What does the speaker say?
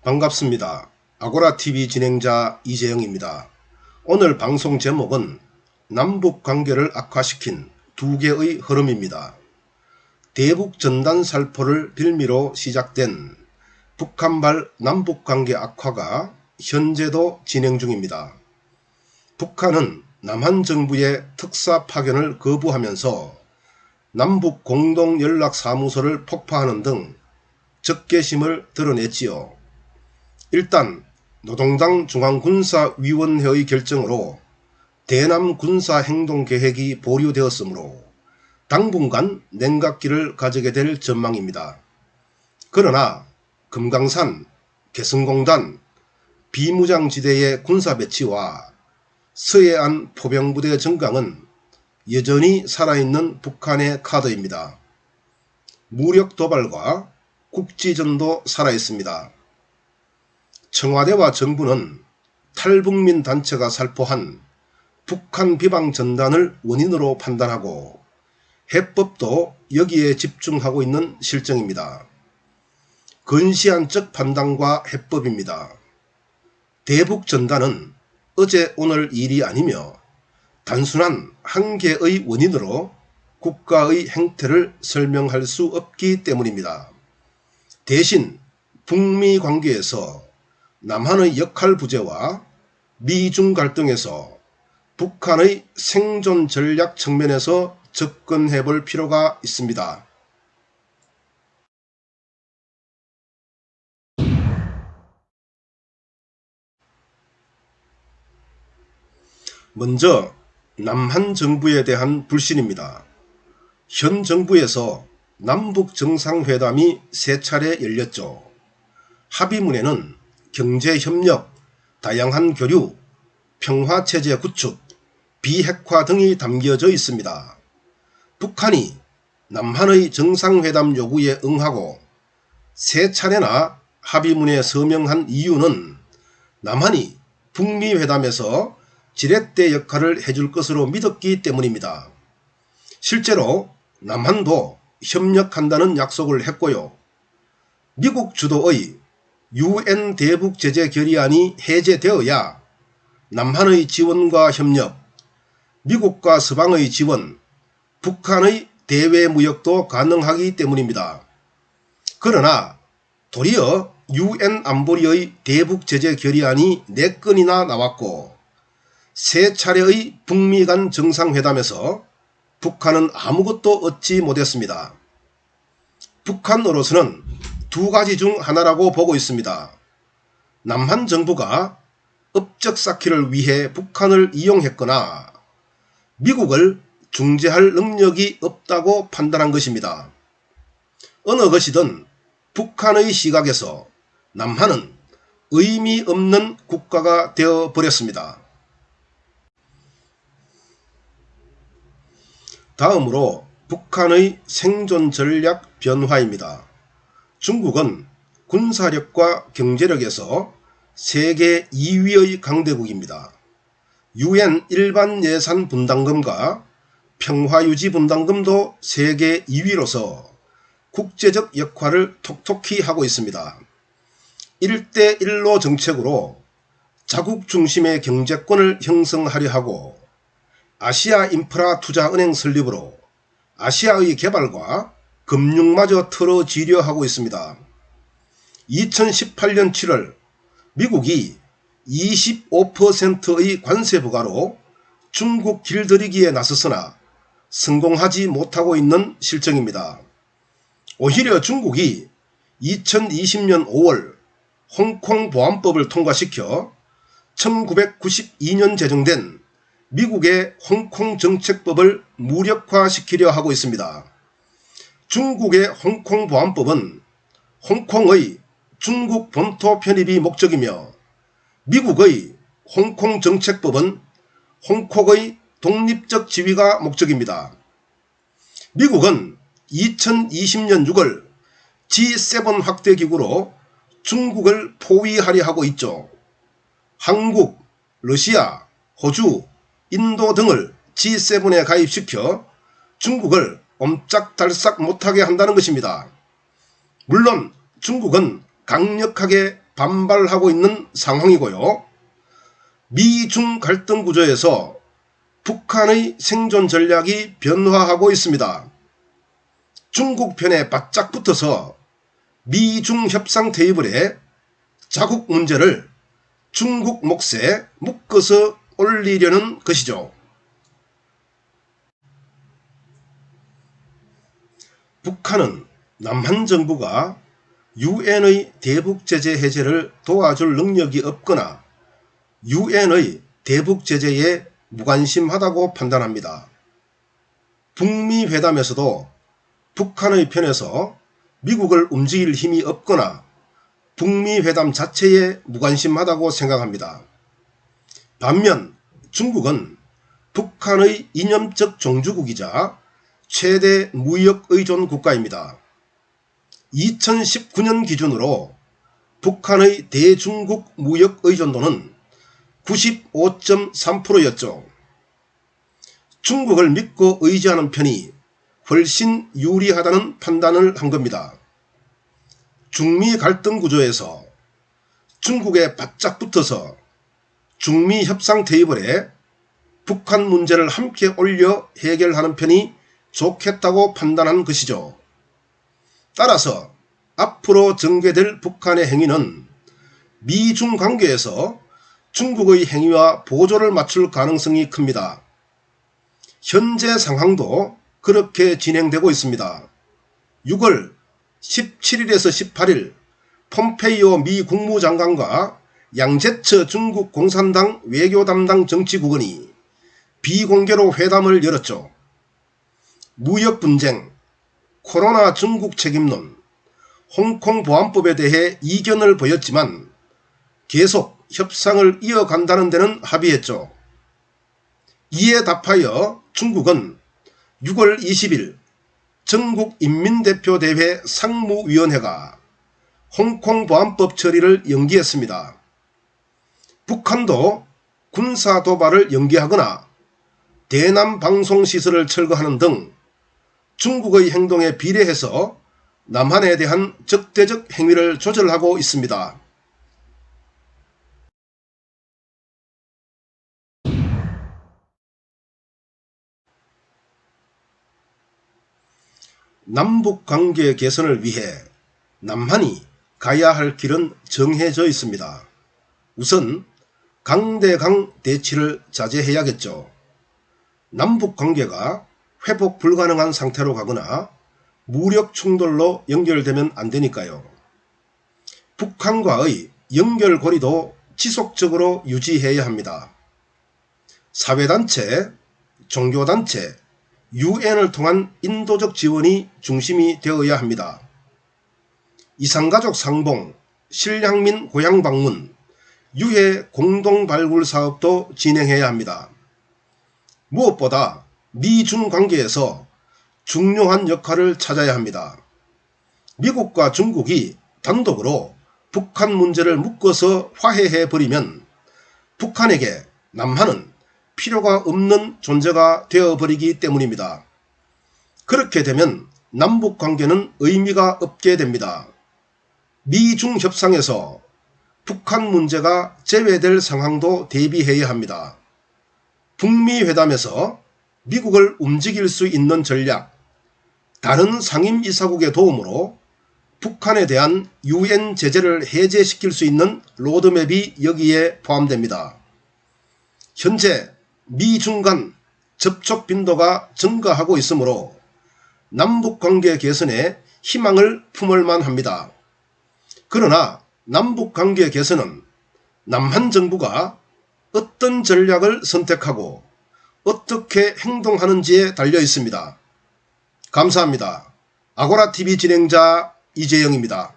반갑습니다. 아고라TV 진행자 이재영입니다. 오늘 방송 제목은 남북 관계를 악화시킨 두 개의 흐름입니다. 대북 전단 살포를 빌미로 시작된 북한발 남북관계 악화가 현재도 진행 중입니다. 북한은 남한 정부의 특사 파견을 거부하면서 남북 공동연락사무소를 폭파하는 등 적개심을 드러냈지요. 일단 노동당 중앙군사위원회의 결정으로 대남 군사행동계획이 보류되었으므로 당분간 냉각기를 가지게 될 전망입니다. 그러나 금강산, 개성공단, 비무장지대의 군사배치와 서해안 포병부대 증강은 여전히 살아있는 북한의 카드입니다. 무력 도발과 국지전도 살아있습니다. 청와대와 정부는 탈북민 단체가 살포한 북한 비방 전단을 원인으로 판단하고 해법도 여기에 집중하고 있는 실정입니다. 근시안적 판단과 해법입니다. 대북 전단은 어제 오늘 일이 아니며 단순한 한 개의 원인으로 국가의 행태를 설명할 수 없기 때문입니다. 대신 북미 관계에서 남한의 역할 부재와 미중 갈등에서 북한의 생존 전략 측면에서 접근해 볼 필요가 있습니다. 먼저 남한 정부에 대한 불신입니다. 현 정부에서 남북 정상회담이 3차례 열렸죠. 합의문에는 경제협력, 다양한 교류, 평화체제 구축, 비핵화 등이 담겨져 있습니다. 북한이 남한의 정상회담 요구에 응하고 3차례나 합의문에 서명한 이유는 남한이 북미 회담에서 지렛대 역할을 해줄 것으로 믿었기 때문입니다. 실제로 남한도 협력한다는 약속을 했고요. 미국 주도의 UN 대북 제재 결의안이 해제되어야 남한의 지원과 협력, 미국과 서방의 지원, 북한의 대외 무역도 가능하기 때문입니다. 그러나 도리어 UN 안보리의 대북 제재 결의안이 4건이나 나왔고 3차례의 북미 간 정상회담에서 북한은 아무것도 얻지 못했습니다. 북한으로서는 2가지 중 하나라고 보고 있습니다. 남한 정부가 업적 쌓기를 위해 북한을 이용했거나 미국을 중재할 능력이 없다고 판단한 것입니다. 어느 것이든 북한의 시각에서 남한은 의미 없는 국가가 되어버렸습니다. 다음으로 북한의 생존 전략 변화입니다. 중국은 군사력과 경제력에서 세계 2위의 강대국입니다. UN 일반 예산 분담금과 평화유지 분담금도 세계 2위로서 국제적 역할을 톡톡히 하고 있습니다. 1대1로 정책으로 자국 중심의 경제권을 형성하려 하고 아시아 인프라 투자은행 설립으로 아시아의 개발과 금융마저 틀어지려 하고 있습니다. 2018년 7월 미국이 25%의 관세 부과로 중국 길들이기에 나섰으나 성공하지 못하고 있는 실정입니다. 오히려 중국이 2020년 5월 홍콩 보안법을 통과시켜 1992년 제정된 미국의 홍콩 정책법을 무력화시키려 하고 있습니다. 중국의 홍콩 보안법은 홍콩의 중국 본토 편입이 목적이며 미국의 홍콩 정책법은 홍콩의 독립적 지위가 목적입니다. 미국은 2020년 6월 G7 확대기구로 중국을 포위하려 하고 있죠. 한국, 러시아, 호주, 인도 등을 G7에 가입시켜 중국을 옴짝달싹 못하게 한다는 것입니다. 물론 중국은 강력하게 반발하고 있는 상황이고요. 미중 갈등 구조에서 북한의 생존 전략이 변화하고 있습니다. 중국 편에 바짝 붙어서 미중 협상 테이블에 자국 문제를 중국 몫에 묶어서 올리려는 것이죠. 북한은 남한 정부가 유엔의 대북 제재 해제를 도와줄 능력이 없거나 유엔의 대북 제재에 무관심하다고 판단합니다. 북미 회담에서도 북한의 편에서 미국을 움직일 힘이 없거나 북미 회담 자체에 무관심하다고 생각합니다. 반면 중국은 북한의 이념적 종주국이자 최대 무역 의존 국가입니다. 2019년 기준으로 북한의 대중국 무역 의존도는 95.3%였죠. 중국을 믿고 의지하는 편이 훨씬 유리하다는 판단을 한 겁니다. 중미 갈등 구조에서 중국에 바짝 붙어서 중미 협상 테이블에 북한 문제를 함께 올려 해결하는 편이 좋겠다고 판단한 것이죠. 따라서 앞으로 전개될 북한의 행위는 미중 관계에서 중국의 행위와 보조를 맞출 가능성이 큽니다. 현재 상황도 그렇게 진행되고 있습니다. 6월 17일에서 18일 폼페이오 미 국무장관과 양제처 중국 공산당 외교 담당 정치국원이 비공개로 회담을 열었죠. 무역 분쟁, 코로나 중국 책임론, 홍콩 보안법에 대해 이견을 보였지만 계속 협상을 이어간다는 데는 합의했죠. 이에 답하여 중국은 6월 20일 전국인민대표대회 상무위원회가 홍콩 보안법 처리를 연기했습니다. 북한도 군사 도발을 연기하거나 대남 방송시설을 철거하는 등 중국의 행동에 비례해서 남한에 대한 적대적 행위를 조절하고 있습니다. 남북관계 개선을 위해 남한이 가야 할 길은 정해져 있습니다. 우선 강대강 대치를 자제해야겠죠. 남북관계가 회복 불가능한 상태로 가거나 무력 충돌로 연결되면 안 되니까요. 북한과의 연결고리도 지속적으로 유지해야 합니다. 사회단체, 종교단체, 유엔을 통한 인도적 지원이 중심이 되어야 합니다. 이산가족 상봉, 실향민 고향 방문, 유해 공동발굴 사업도 진행해야 합니다. 무엇보다 미중 관계에서 중요한 역할을 찾아야 합니다. 미국과 중국이 단독으로 북한 문제를 묶어서 화해해버리면 북한에게 남한은 필요가 없는 존재가 되어버리기 때문입니다. 그렇게 되면 남북관계는 의미가 없게 됩니다. 미중 협상에서 북한 문제가 제외될 상황도 대비해야 합니다. 북미 회담에서 미국을 움직일 수 있는 전략, 다른 상임이사국의 도움으로 북한에 대한 유엔 제재를 해제시킬 수 있는 로드맵이 여기에 포함됩니다. 현재 미중 간 접촉 빈도가 증가하고 있으므로 남북관계 개선에 희망을 품을 만합니다. 그러나 남북관계 개선은 남한 정부가 어떤 전략을 선택하고 어떻게 행동하는지에 달려 있습니다. 감사합니다. 아고라TV 진행자 이재영입니다.